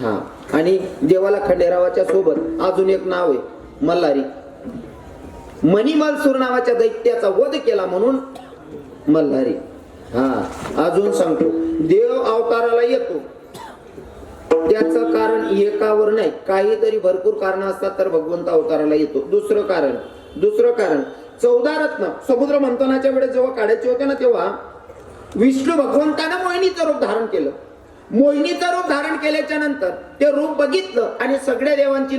हा, आणि देवाला खंडेरावाच्या सोबत अजून एक नाव आहे मल्हारी. मणिमलसूर नावाच्या दैत्याचा वध केला म्हणून मल्हारी. हा, अजून सांगतो, देव अवताराला येतो त्याचं कारण एकावर नाही, काहीतरी भरपूर कारण असतात तर भगवंत अवताराला येतो. दुसरं कारण 14 रत्न समुद्र मंथनाच्या वेळेस जेव्हा काढायचे होते ना, तेव्हा विष्णू भगवंतानं मोहिनीचं रूप धारण केलं. मोहिनीचं रूप धारण केल्याच्या नंतर ते रूप बघितलं आणि सगळ्या देवांची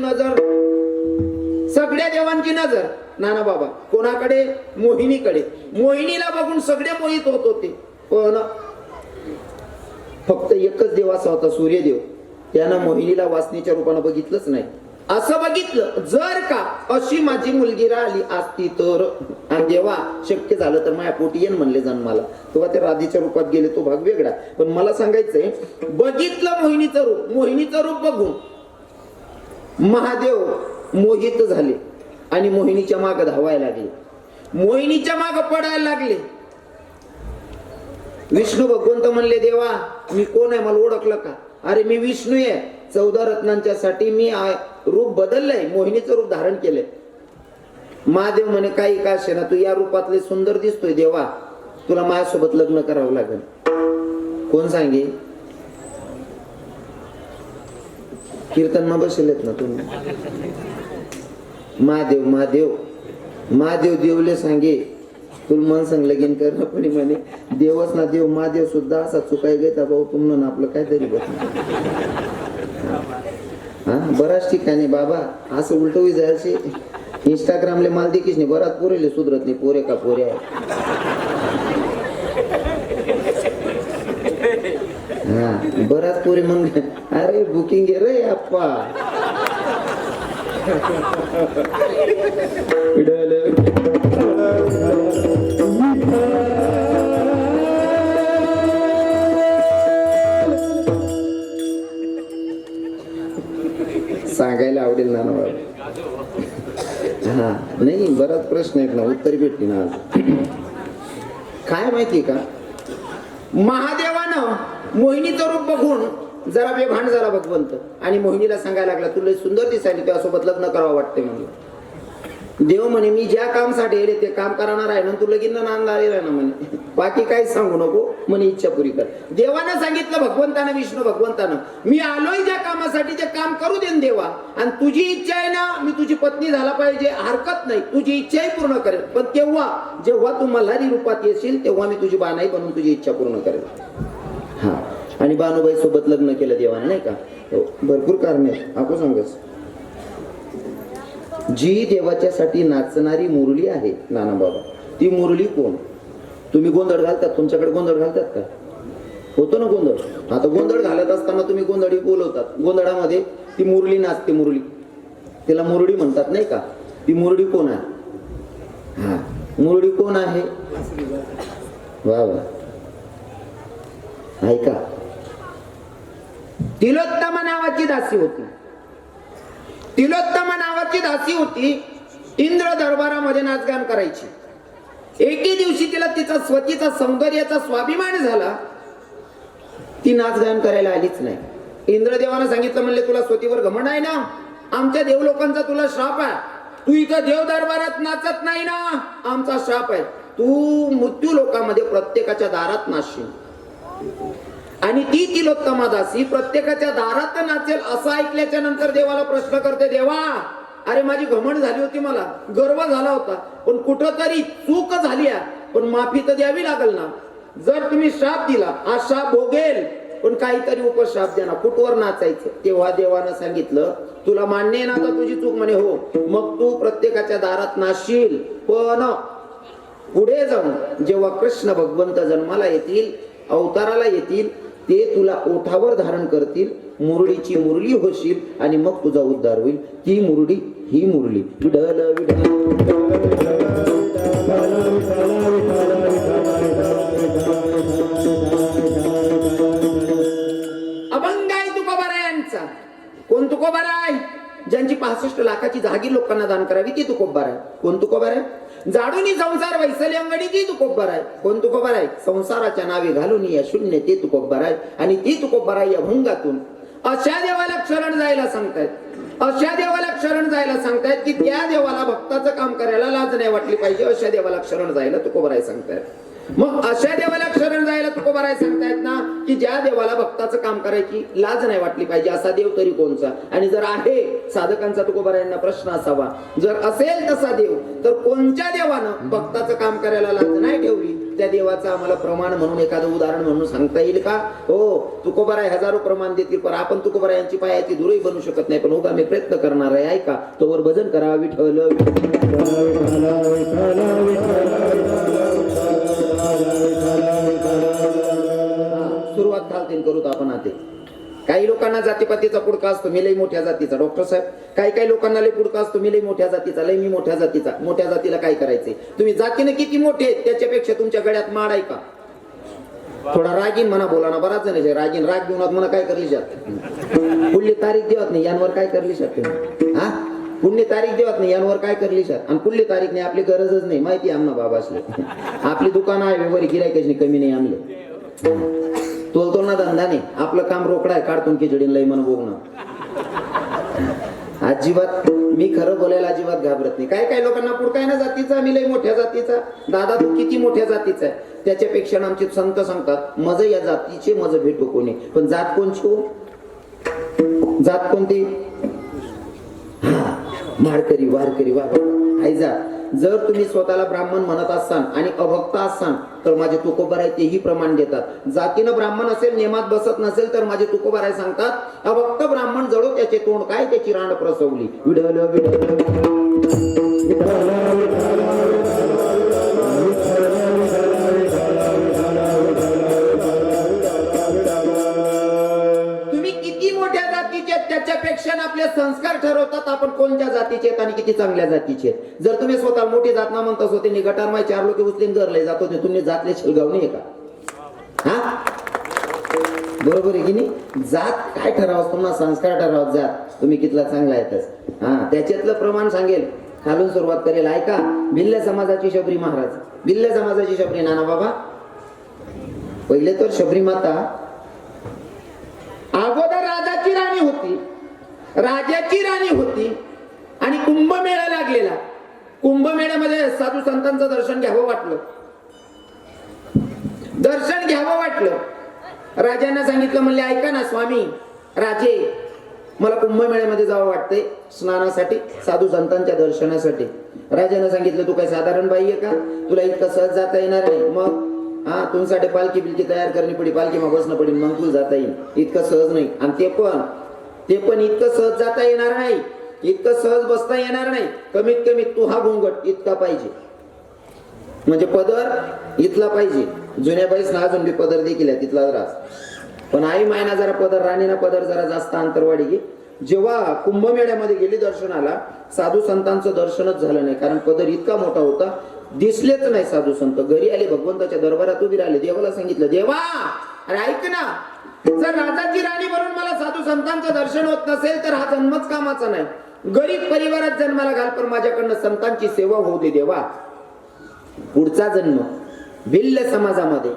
नजर नाना बाबा कोणाकडे? मोहिनीकडे. मोहिनीला बघून सगळे मोहित होत होते, पण फक्त एकच देव असा होता, सूर्यदेव. त्यानं मोहिनीला वासनेच्या रूपानं बघितलंच नाही. असं बघितलं, जर का अशी माझी मुलगी राहिली असती तर, आणि देवा शक्य झालं तर माझ्या पोटी येण म्हणले जन्माला. तेव्हा ते राधेच्या रूपात गेले, तो भाग वेगळा. पण मला सांगायचंय, बघितलं मोहिनीचं रूप बघून महादेव मोहित झाले आणि मोहिनीच्या मागे धावायला लागले, मोहिनीच्या मागे पडायला लागले. विष्णू भगवंत म्हणले, देवा मी कोण आहे, मला ओळखलं का? अरे मी विष्णू आहे, 14 रत्नांच्या साठी मी रूप बदललंय, मोहिनीचं रूप धारण केलंय. महादेव म्हणे, काही का असेना, तू या रूपातले सुंदर दिसतोय, देवा तुला माझ्यासोबत लग्न करावं लागेल. कोण सांगे? कीर्तन मग बसलेत ना तुम्ही. महादेव देवले सांगे, तुला मन सांग लगीन कर. पण म्हणे, देवच ना देव, महादेव सुद्धा असा चुकाय घेता भाऊ तुमनं आपलं काहीतरी बघ. हा, बऱ्याच ठिकाणी बाबा असं उलटवी जायचे. इंस्टाग्रामले माल देखीच नाही, बराच पोरेले सुधरत नाही, पोरे का पोरे आहे. हा, बराच पोरे मग अरे बुकिंग आहे रे अप्पा. सांगायला आवडेल ना बाबा. हा, नाही बराच प्रश्न आहेत ना, उत्तर भेटली ना आज. काय माहिती का, महादेवानं मोहिनीचं रूप बघून जरा बेभान झाला भगवंत आणि मोहिनीला सांगायला लागला, तुला सुंदर दिसायली, तुझ्यासोबत लग्न करावं वाटते म्हणजे. देव म्हणे, मी ज्या कामसाठी येले ते काम करणार आहे ना, तू लगीन नांदारी आहे ना म्हणे, बाकी काही सांगू नको म्हणे, इच्छा पुरी कर. देवानं सांगितलं भगवंतानं, विष्णू भगवंतानं, मी आलोय ज्या कामासाठी ते काम करू दे देवा, आणि तुझी इच्छा आहे ना, मी तुझी पत्नी झाला पाहिजे, हरकत नाही, तुझी इच्छाही पूर्ण करेल. पण जेव्हा तू मल्हारी रूपात येशील तेव्हा मी तुझी बानाई बनून तुझी इच्छा पूर्ण करेल. हा, आणि बानुबाई सोबत लग्न केलं देवानं, नाही का? भरपूर कारण आहेत, आपण सांगच. जी देवाच्यासाठी नाचणारी मुरली आहे नाना बाबा, ती मुरली कोण? तुम्ही गोंधळ घालतात, तुमच्याकडे गोंधळ घालतात का? होतो ना गोंधळ. आता गोंधळ घालत असताना तुम्ही गोंधळी बोलवतात, गोंधळामध्ये ती मुरली नाचते, मुरली, तिला मुरडी म्हणतात नाही का? ती मुरडी कोण आहे? हा, मुरडी कोण आहे? वा वा, ऐका. तिलोत्तमा नावाची दासी होती. तिलोत्तमा नावाची दासी होती, इंद्र दरबारामध्ये नाचगान करायची. एके दिवशी तिला तिचा स्वतीचा सौंदर्याचा स्वाभिमान झाला, ती नाचगान करायला आलीच नाही. इंद्रदेवानं सांगितलं, म्हणले तुला स्वतीवर घमंड आहे ना, आमच्या देव लोकांचा तुला श्राप आहे, तू इथं देव दरबारात नाचत नाही ना, आमचा श्राप आहे, तू मृत्यू लोकांमध्ये प्रत्येकाच्या दारात नाचशील. आणि ती तिलोत्तमा दासी प्रत्येकाच्या दारात नाचेल असं ऐकल्याच्या नंतर देवाला प्रश्न करते, देवा अरे माझी घमंड झाली होती, मला गर्व झाला होता, पण कुठंतरी चूक झाली आहे, पण माफी तर द्यावी लागल ना. जर तुम्ही श्राप दिला, हा श्राप भोगेल, पण काहीतरी उपश्राप द्या ना, कुठवर नाचायचं. तेव्हा देवानं सांगितलं, तुला मान्य आहे ना आता तुझी चूक? म्हणे हो. मग तू प्रत्येकाच्या दारात नाचशील, पण पुढे जाऊन जेव्हा कृष्ण भगवंत जन्माला येतील, अवताराला येतील, ते तुला ओठावर धारण करतील, मुरळीची मुरली होशील आणि मग तुझा उद्धार होईल. ती मुरडी ही मुरली. विठ्ठल विठ्ठल अभंग आहे तुकोबारायांचा. कोण तुकोबारा आहे? ज्यांची 65 लाखाची जागीर लोकांना दान करावी, ती तुकोबार आहे. कोण तुकोबार आहे? जाडूनी संसार वैसले अंगडी, ती तुकोबार आहे. कोण तुकोबार आहे? संसाराच्या नावे घालून या शून्य, ते तुकोबार आहे. आणि ती तुकोबार आहे अभंगातून. अशा देवाला शरण जायला सांगतायत, अशा देवाला शरण जायला सांगतायत की त्या देवाला भक्ताचं काम करायला लाज नाही वाटली पाहिजे, अशा देवाला शरण जायला तुकोबाराय सांगतायत. मग अशा देवाला शरण जायला तुकोबाराय सांगतायत ना की ज्या देवाला भक्ताचं काम करायची लाज नाही वाटली पाहिजे, असा देव तरी कोणचा? आणि जर आहे साधकांचा तुकोबारायांना प्रश्न असावा, जर असेल तसा देव तर कोणत्या देवानं भक्ताचं काम करायला लाज नाही ठेवली? त्या देवाचं आम्हाला प्रमाण म्हणून एखादं उदाहरण म्हणून सांगता येईल का? हो, तुकोबाराय हजारो प्रमाण देतील, पण आपण तुकोबारायांची पायाची धुरही बनू शकत नाही. पण उगा मी प्रयत्न करणार आहे, ऐका. तोवर भजन करा. विठ्ठल सुरुवात घालतील करूत आपण आता. काही लोकांना जातीपातीचा पुडका असतो, मी लई मोठ्या जातीचा. डॉक्टर साहेब, काही लोकांना लई पुडका असतो, मी लई मोठ्या जातीचा, लई मी मोठ्या जातीचा. मोठ्या जातीला काय करायचंय? तुम्ही जातीने किती मोठे आहेत त्याच्यापेक्षा तुमच्या गळ्यात माड आहे का? थोडा रागीन म्हणा, बोला ना. बराच जण रागीन, राग घेऊन म्हणा काय करली शकत? पुढली तारीख देवत नाही, यांवर काय करली शकते? हा, पुढली तारीख देवत नाही, यांवर काय करली शकत? आणि पुढली तारीख नाही, आपली गरजच नाही. माहिती आमना बाबा असले आपली दुकान आहे, व्यवहारी गिरायकाची कमी नाही आमले. तोलतो ना धंदा नाही, आपलं काम रोकडा आहे. काढतून खिचडीन लई मन बोगणं. अजिबात मी खरं बोलायला अजिबात घाबरत नाही. काही लोकांना पुडकाय ना जातीचा, मी लई मोठ्या जातीचा. दादा तू किती मोठ्या जातीचा आहे? त्याच्यापेक्षा आमचे संत सांगतात मज या जातीचे मज भेटू कोणी. पण जात कोणची हो? जात कोणती? माळकरी, वारकरी, बाबा आई जात. जर तुम्ही स्वतःला ब्राह्मण म्हणत असाल आणि अभक्त असाल तर माझे तुकोबाराय तेही प्रमाण देतात. जातीनं ब्राह्मण असेल, नेमात बसत नसेल तर माझे तुकोबाराय सांगतात अभक्त ब्राह्मण जळो त्याचे तोंड काय त्याची रांड प्रसवली. विडल विडल त्याच्यापेक्षा आपले संस्कार ठरवतात आपण कोणत्या जातीचे आहेत आणि किती चांगल्या जातीचे आहेत. जर तुम्ही स्वतः मोठी जात ना म्हणता होते निगटार माय 4 लोक उचलीन गरले जात होते, तुम्ही जातले शिलगाव नाही का? हा, बरोबर आहे की नाही? जात काय ठरावस, तुम्हाला संस्कार ठरावत जात तुम्ही कितला चांगला येतच. हा, त्याच्यातलं प्रमाण सांगेल. खालून सुरुवात करेल. ऐका, भिल्ल समाजाची शबरी महाराज, भिल्ल समाजाची शबरी नाना बाबा. पहिले तर शबरी माता अगोदर राजाची राणी होती, राजाची राणी होती आणि कुंभमेळा लागलेला. कुंभमेळ्यामध्ये साधू संतांचं दर्शन घ्यावं वाटलं, दर्शन घ्यावं वाटलं. राजांना सांगितलं, म्हणले ऐका ना स्वामी राजे, मला कुंभमेळ्यामध्ये जावं वाटतंय स्नानासाठी, साधू संतांच्या दर्शनासाठी. राजाने सांगितलं तू काय साधारण बाई आहे का? तुला इतकं सहज जाता येणार नाही. मग हा, तुमच्यासाठी पालखी बिलकी तयार करणी पडी, पालखी मग बसणं पडेल, मग तुला जाता येईल. इतकं सहज नाही. आणि ते पण इतकं सहज जाता येणार नाही, इतकं सहज बसता येणार नाही. कमीत कमी तू हा घोंगट इतका पाहिजे, म्हणजे पदर इथला पाहिजे. जुन्या बाईस ना अजून बी पदर देखील आहे तिथला रास. पण आई मायना जरा पदर, राणीना पदर जरा जास्त अंतरवाडी घे. जेव्हा कुंभमेळ्यामध्ये गेली दर्शनाला, साधू संतांचं दर्शनच झालं नाही, कारण पदर इतका मोठा होता, दिसलेच नाही साधू संत. घरी आले, भगवंताच्या दरबारात उभी राहिले, देवाला सांगितलं देवा अरे ऐक ना, जर राजाची राणी म्हणून मला साधू संतांचं दर्शन होत नसेल तर हा जन्मच कामाचा नाही. गरीब परिवारात जन्माला घाल, पण माझ्याकडनं संतांची सेवा होऊ दे देवा. पुढचा जन्म भिल्ल समाजामध्ये,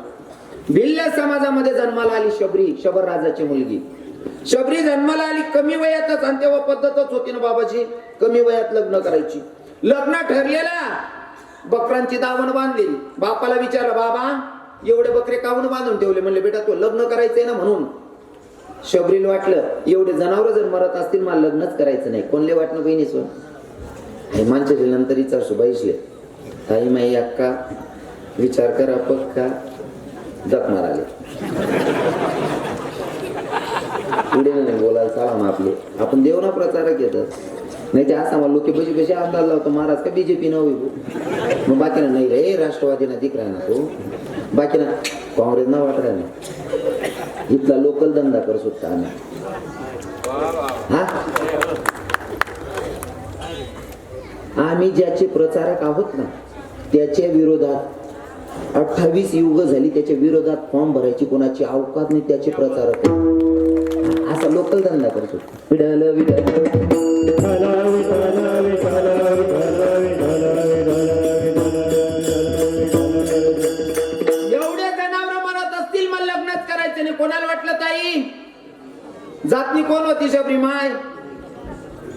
भिल्ल समाजामध्ये जन्माला आली शबरी, शबर राजाची मुलगी. शबरी जन्माला आली कमी वयातच, आणि तेव्हा पद्धतच होती ना बाबाची, कमी वयात लग्न करायची. लग्न ठरलेला, बकरांची दावण बांधलेली. बापाला विचारलं बाबा एवढे बकरे कावून बांधून ठेवले? म्हणले बेटा तू लग्न करायचंय ना म्हणून. शबरीला वाटलं एवढे जनावर जर मरत असतील मला लग्नच करायचं नाही. कोणले वाटणं बहिणी सोन हे माणसाचे नंतर विचारसू बाईसले ताई माई अक्का विचार करा पक्का जख माराले पुढे नाही बोलायला चाला ना आपले. आपण देवना प्रचारक येतात, नाही ते असा मला लोक बशी बशी अंदाज लावतो महाराज का बीजेपी न होईल. मग बाकीना नाही रे, राष्ट्रवादीना दिक राहा ना तो, बाकीना काँग्रेस ना वाट राहा ना. इथला लोकल धंदा कर सुद्धा आम्ही. हा, आम्ही ज्याचे प्रचारक आहोत ना त्याच्या विरोधात 28 युग झाली, त्याच्या विरोधात फॉर्म भरायची कोणाची अवकात नाही, त्याचे प्रचारक असा लोकल धंदा करतो. विडल विडल एवढे जनावर म्हणत असतील मला लग्नच करायचं नाही. कोणाला वाटलं ताई जातनी कोण होती शबरी माय?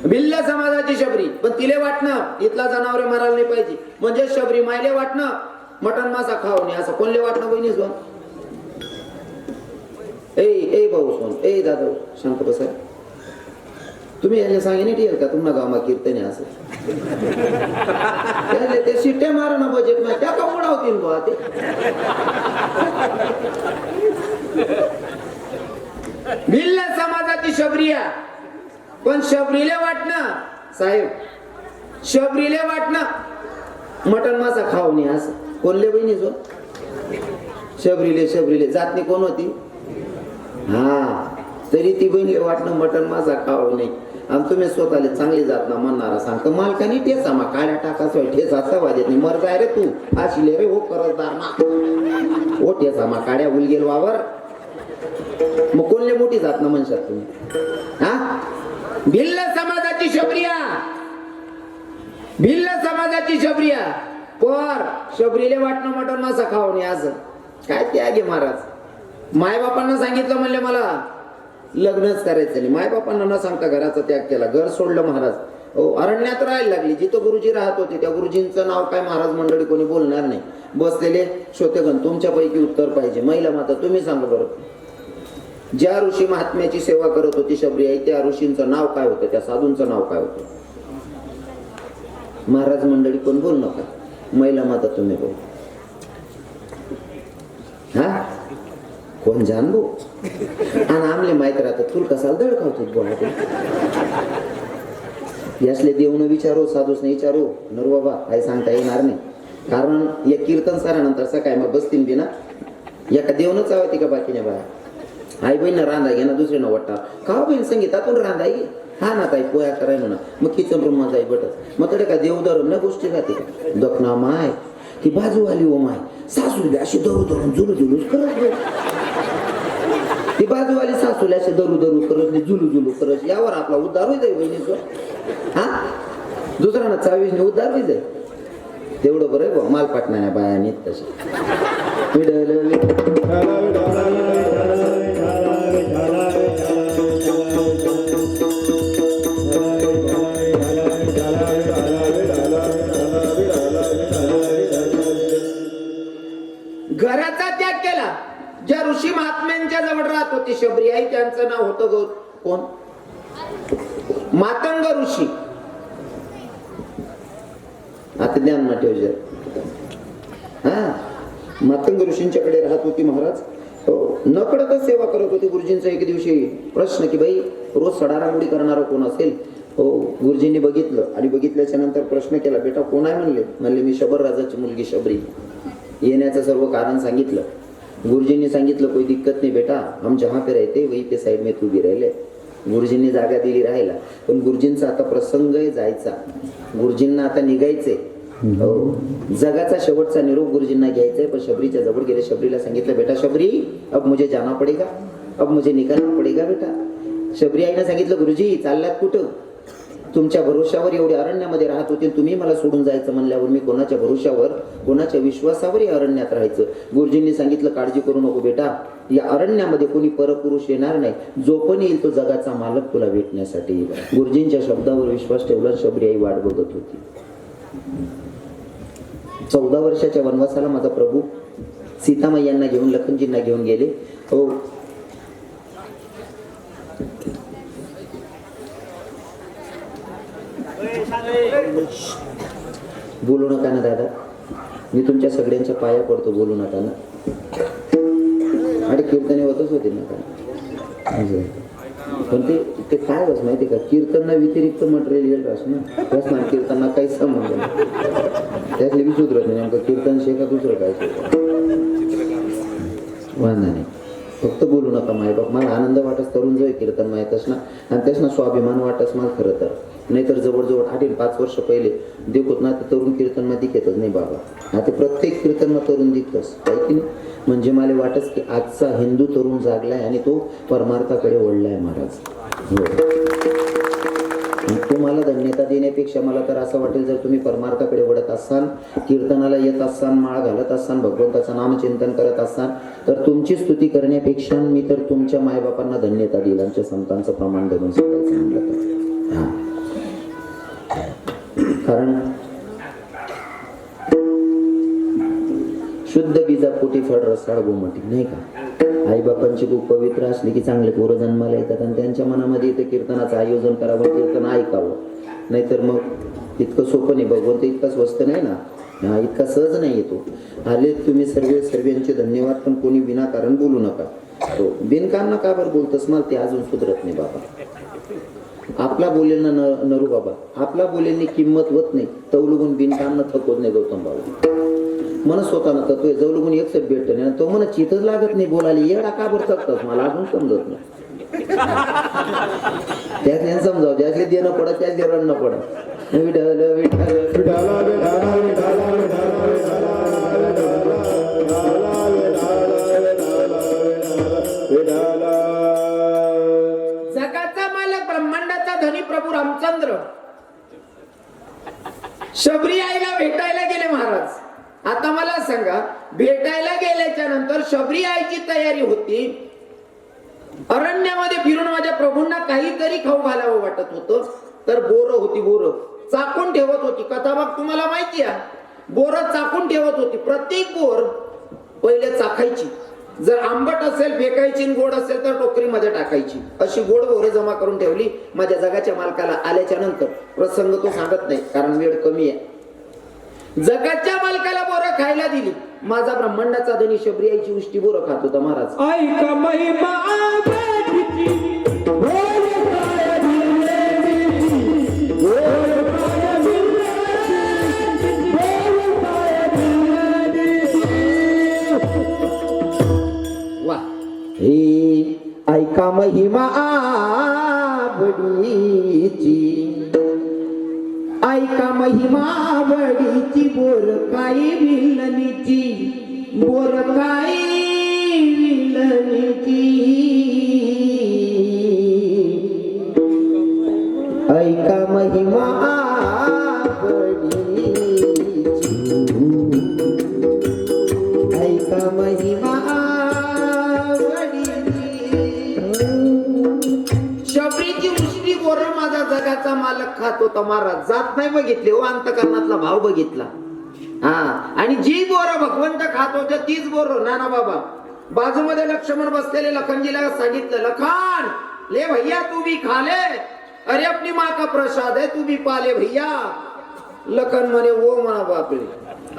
भिल्ल समाजाची शबरी. पण तिले वाटणं इथला जनावरे मारायला नाही पाहिजे, म्हणजे शबरी मायले वाटणं मटण मासा खाऊ नये असं. कोणले वाटणं बहिणी सोन? ए भाऊ सोन, ए दादा शांत बसा. तुम्ही याला सांगितलं नाही का तुम्हाला गावात कीर्तन आहे असं? ते शिट्टे मारा ना बजेट मध्ये, त्या का उडावतील बुवा ते. भिल्ल समाजाची शबरिया. पण शबरीले वाटणं साहेब, शबरीले वाटणं मटण मासा खाऊ नये असं. कोणले बहिणी जो? शबरीले जातनी कोण होती? हा, तरी ती बहिणीले वाटणं मटण मासा खाऊ नये. आणि तुम्ही स्वतःला चांगली जात ना म्हणणारा सांगतो मालकानी ठेचा मा काड्या टाकाच ठेचा सवा देत नाही. मर जाय रे तू आशिले रे हो करतदार ना ओ ठेचा मा काड्या उलगेल वावर. मग कोणले मोठी जात ना म्हणशात तुम्ही? हा, भिल्ल समाजाची शबरिया, भिल्ल समाजाची शबरिया. पर शबरीले वाटणं मटण मासा खाऊ नये असं. काय त्याग आहे महाराज. मायबापांना सांगितलं म्हणले मला लग्नच करायचं नाही. मायबापांना न सांगता घराचा त्याग केला, घर सोडलं महाराज. अरण्यात राहायला लागली. जिथं गुरुजी राहत होते त्या गुरुजींचं नाव काय महाराज मंडळी कोणी बोलणार नाही. बसलेले श्रोतेगण तुमच्यापैकी उत्तर पाहिजे. महिला माता तुम्ही सांगा बरं, ज्या ऋषी महात्म्याची सेवा करत होती शबरी आई, त्या ऋषींचं नाव काय होतं? त्या साधूंचं नाव काय होतं? महाराज मंडळी कोण बोल नका. महिला माता तुम्ही बोल. हा, कोण जानबो? आणि आमले माहित राहतात तुल कसाल दळ खावतो. यासले देऊन विचारू साधूस नाही विचारू नर बाबा काही सांगता येणार नाही. कारण या कीर्तन सारानंतर सकाळी मग बसतील बी ना, एका देऊनच आवडती का बाकीने बाया? आई बहीण रांधा घे ना, दुसरे न वाटता का बहीण संगीतातून रांधा घे. हा ना ताई पोया कराय म्हणा, मग किचन रूम मध्ये जाई बटच. मग तडे काय देवदारून ना गोष्टी राहते. दखना माय ती बाजू आली ओ माय सासू अशी दरू धरून जुलू जुलूच करत. ती बाजूवाली सासूला असे दरू दरू करत जुलू जुलू करत. यावर आपला उद्धार होई जाईल बहिणीचं. हा, दुसऱ्यानं चावीसने उद्धार होई जाईल. तेवढं बरं आहे माल पाटणाऱ्या बायाने तसे. घराचा त्याग केला. ज्या ऋषी महात्म्यांच्या जवळ राहत होती शबरी आई, त्यांचं नाव होतं कोण? मातंग ऋषी. आता ध्यान ना ठेव जर. हा, मातंग ऋषींच्याकडे राहत होती महाराज. नकळतच सेवा करत होती गुरुजींचा. एक दिवशी प्रश्न की बाई रोज सडारांगोळी करणारा कोण असेल? हो, गुरुजींनी बघितलं आणि बघितल्याच्या नंतर प्रश्न केला, बेटा कोण आहे? म्हणले मी शबर राजाची मुलगी शबरी. येण्याचं सर्व कारण सांगितलं. गुरुजींनी सांगितलं कोई दिक्कत नाही बेटा, हम जहाँ पे रहते वही पे साइड में तू भी राहिले. गुरुजींनी जागा दिली राहायला. पण गुरुजींचा आता प्रसंग आहे जायचा. गुरुजींना आता निघायचंय. हो, जगाचा शेवटचा निरोप गुरुजींना घ्यायचाय. पण शबरीच्या जवळ गेले. शबरीला सांगितलं बेटा शबरी अब मुझे जाना पडेगा, अब मुझे निकलना पडेगा बेटा. शबरी आईने सांगितलं गुरुजी चाललात कुठं? तुमच्या भरोशावर एवढे अरण्यामध्ये राहत होते, तुम्ही मला सोडून जायचं म्हणल्यावर मी कोणाच्या भरोशावर कोणाच्या विश्वासावर या अरण्यात राहायचं? गुरुजींनी सांगितलं काळजी करू नको बेटा, या अरण्यामध्ये कोणी परपुरुष येणार नाही. जो पण येईल तो जगाचा मालक तुला भेटण्यासाठी. गुरुजींच्या शब्दावर विश्वास ठेवला. शबरी आई वाट बघत होती. 14 वर्षाच्या वनवासाला माझा प्रभू सीतामय्यांना घेऊन लखनजींना घेऊन गेले. हो, बोलू नका ना दादा, मी तुमच्या सगळ्यांच्या पाया पडतो. बोलू नका ना. आणि कीर्तने होतच होते ना का? पण ते काय बस माहिती का, कीर्तना व्यतिरिक्त मटेरियल रास ना. बस ना, कीर्तना काही संबंध नाही. त्यातले बी सुधरत नाही. नेमकं कीर्तन शे का दुसरं काय वांधा नाही. फक्त बोलू नका मायबाप. मला आनंद वाटस तरुण जो कीर्तन माहीतच ना, आणि त्याच ना स्वाभिमान वाटस मला खरं तर. नाहीतर जवळजवळ 8-5 वर्ष पहिले देखोत ना ते तरुण कीर्तन मध्ये दिखेतच नाही बाबा. आता प्रत्येक कीर्तन मध्ये तरुण दिखतच काही की नाही. म्हणजे मला वाटस की आजचा हिंदू तरुण जागलाय आणि तो परमार्थाकडे वळलाय महाराज. हो, तुम्हाला तुम्हाला धन्यता देण्यापेक्षा मला तर असं वाटेल, जर तुम्ही परमार्थाकडे वळत असाल, कीर्तनाला येत असाल, माळ घालत असाल, भगवंताचं नामचिंतन करत असाल, तर तुमची स्तुती करण्यापेक्षा मी तर तुमच्या मायबापांना धन्यता देईल. आमच्या संतांचं प्रमाण धरून सांगायचं म्हटलं तर. कारण शुद्ध बीजा पोटी फळ रसाळ गोमटी, नाही का? आई बापांची खूप पवित्र असली की चांगले पोरं जन्माला येतात आणि त्यांच्या मनामध्ये इथं कीर्तनाचं आयोजन करावं, कीर्तन ऐकावं. नाहीतर मग इतकं सोपं नाही, भगवंत इतका स्वस्त नाही ना, हा इतका सहज नाही येतो. आले तुम्ही सर्वांचे धन्यवाद, पण कोणी विनाकारण बोलू नका. तो बिनकारण का बरं बोलतस, मला ते अजून सुधरत नाही बाबा. आपला बोलेल ना नरू बाबा, आपला बोलेलनी किंमत होत नाही, तवलुगून बिनकारण थकवत नाही गौतम बाबा. मन स्वतःला तत्व जवळून एक सेट भेटत नाही, तो म्हणा चितच लागत नाही बोलायला, येडा का बरं थकतस मला अजून समजत नाही. त्याच समजाव, ज्याचे देणं पडत त्याच देणं पडत. विठ्ठल विठ्ठल जगाचा मालक ब्रह्मांडाचा धनी प्रभू रामचंद्र शबरी आईला भेटायला गेले महाराज. आता मला सांगा, भेटायला गेल्याच्या नंतर शबरी आईची तयारी होती. अरण्यामध्ये फिरून माझ्या प्रभूंना काहीतरी खाऊ घालावं वाटत होतं, तर बोरं होती, बोरं चाकून ठेवत होती. कथा भाग तुम्हाला माहिती आहे, बोरं चाकून ठेवत होती. प्रत्येक बोर पहिले चाखायची, जर आंबट असेल फेकायची, गोड असेल तर टोकरीमध्ये टाकायची. अशी गोड बोरं जमा करून ठेवली. माझ्या जगाच्या मालकाला आल्याच्या नंतर, प्रसंग तो सांगत नाही कारण वेळ कमी आहे, जगाच्या मालकाला बोरं खायला दिली. माझा ब्रह्मांडाचा धनी शबरी आईची उष्टी बोरं खात होता महाराज. ऐका महिमा वा, हे ऐका महिमा बडीची, ऐका महिमा बडीची, बोर काही विलनीची, बोर काही विलनीची. ऐका महिमा बडीची, ऐका महिमा शबरीची उष्टी बोरं माझा जगाचा मालक खात होता महाराज. जात नाही बघितले हो, अंतकरणातला भाव बघितला. हा, आणि जी बोरं भगवंत खात होते तीच बोरं नाना बाबा बाजूमध्ये लक्ष्मण बसलेले लखनजीला सांगितलं, लखन ले भैया तू भी खा ले, अरे अपनी माँ का प्रसाद है, तू भी पाले भैया. लखन म्हणे वो म्हणा बापरे,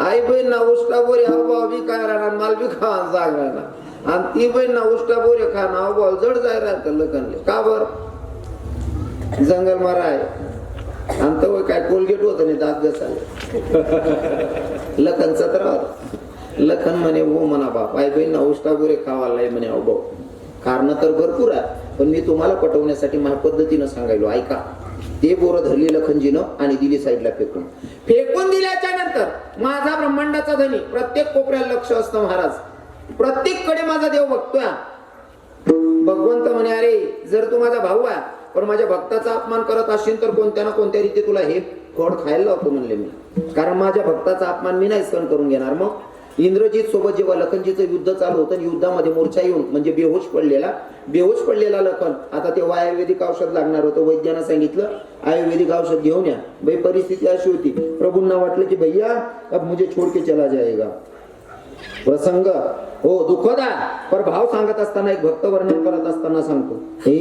आई बहीण ना उष्टा बोरे हा बी काय राहणार, माल बी खा जाग राहणार, आणि ती बहीण ना उष्टा बोरे खा ना बॉल जड जाय राहत. लखनले का बर, जंगल मारा आहे आणि तो काय कोलगेट होत नाही, दात घसाले. लखन 17. लखन म्हणे वो म्हणा बाप, आई बहीण ना उष्टा बोरे खावाला म्हणे. अहो भाऊ, कारण तर भरपूर आहे, पण मी तुम्हाला पटवण्यासाठी माझ्या पद्धतीनं सांगायलो. ऐका, ते बोरं धरली लखनजीनं आणि दिली साईडला फेकून. फेकून दिल्याच्या नंतर माझा ब्रह्मांडाचा धनी प्रत्येक कोपऱ्याला लक्ष असतं महाराज, प्रत्येक कडे माझा देव बघतोय. भगवंत म्हणे, अरे जर तू माझा भाऊ आहे पण माझ्या भक्ताचा अपमान करत असशील तर कोणत्या ना कोणत्या रीती तुला हे फळ खायला लावतो म्हणले मी, कारण माझ्या भक्ताचा अपमान मी नाही सहन करून घेणार. मग इंद्रजीत सोबत जेव्हा लखनजीचं युद्ध चालू होतं, युद्धामध्ये मोर्चा येऊन म्हणजे बेहोश पडलेला लखन, आता तेव्हा आयुर्वेदिक औषध लागणार होतं. वैद्यानं सांगितलं आयुर्वेदिक औषध घेऊन या. भाई परिस्थिती अशी होती, प्रभूंना वाटलं की भैया अब मुझे छोड़ के चला जाएगा. प्रसंग हो दुःखद आहे, पर भाव सांगत असताना एक भक्त वर्णन करत असताना सांगतो. हे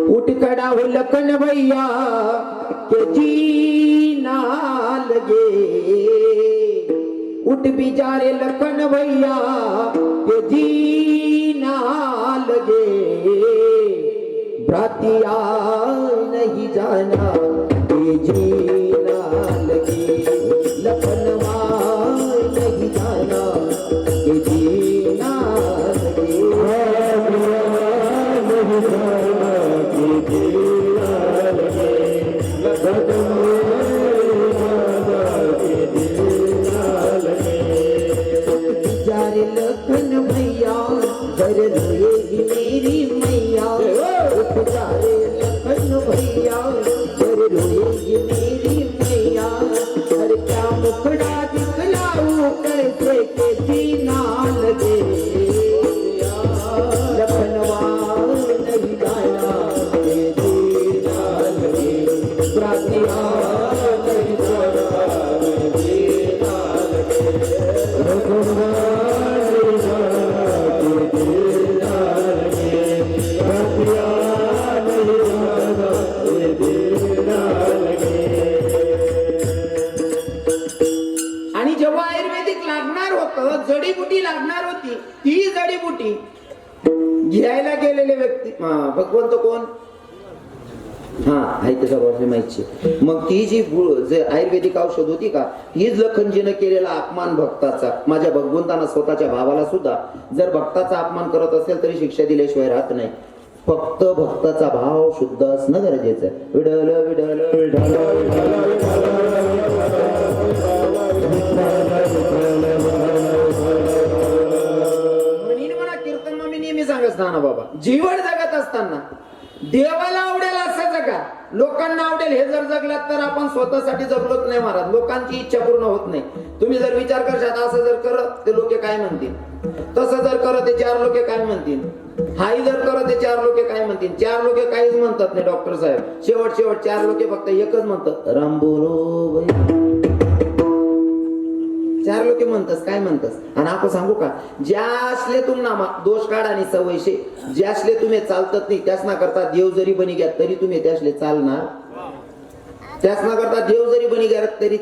उठ खड़ा हो लखन भैया के जीना लगे, उठ भी जा रे लखन भैया के जीना लगे, भ्रातिया नहीं जाना ये जीना लगे, लखनवा नहीं जाना ये जीना लगे, नहीं जाना ये जीना लगे, लखनवा ये जीना लगे. जा रे लखन भैया घर रोएगी मेरी मैया, उठ जा रे लखन भैया अरे रोएगी मेरी मैया, अरे क्या मुखड़ा दिखलाऊं कैसे के जीना लगे, लखनवा नहीं जाना ये जीना लगे, प्रातिया नहीं जाना ये जीना लगे, लखनवा नहीं जाना ये जीना लगे, प्रातिया नहीं जाना ये जीना लगे. आणि जेव्हा आयुर्वेदिक लागणार होतं, जडीबुटी लागणार होती, ती जडीबुटी घ्यायला गेलेले व्यक्ती भगवंत कोण, हा आहे त्याचा बाबा माहिती. मग ती जी आयुर्वेदिक औषध होती का, हीच लखनजीनं केलेला अपमान भक्ताचा. माझ्या भगवंताना स्वतःच्या भावाला सुद्धा जर भक्ताचा अपमान करत असेल तरी शिक्षा दिल्याशिवाय राहत नाही. फक्त भक्ताचा भाव शुद्ध असणं गरजेचं आहे. विडल विडल विडल म्हणा कीर्तन मी नेहमी सांगत असताना बाबा, जीवन जगत असताना देवाला आवडेल असं जगा, लोकांना आवडेल हे जर जगलात तर आपण स्वतःसाठी जगलोच नाही महाराज. लोकांची इच्छा पूर्ण होत नाही. तुम्ही जर विचार करशात असं जर करत ते लोक काय म्हणतील, तसं जर करत ते चार लोक काय म्हणतील, हाही जर करत ते चार लोक काय म्हणतील. चार लोक काहीच म्हणतात नाही डॉक्टर साहेब, शेवट चार लोक फक्त एकच म्हणतात, राम बोलो बाई. चार लोक म्हणतात काय म्हणतात. आणि आपण सांगू का, ज्या असले तुम्हाला दोष काढ आणि सवयशे, ज्यासले तुम्ही चालतात नाही त्यासना करता देव जरी बनी घ्या तरी तुम्ही त्यासले चालणार, त्यासना करता देव जरी बनी घ्या तरी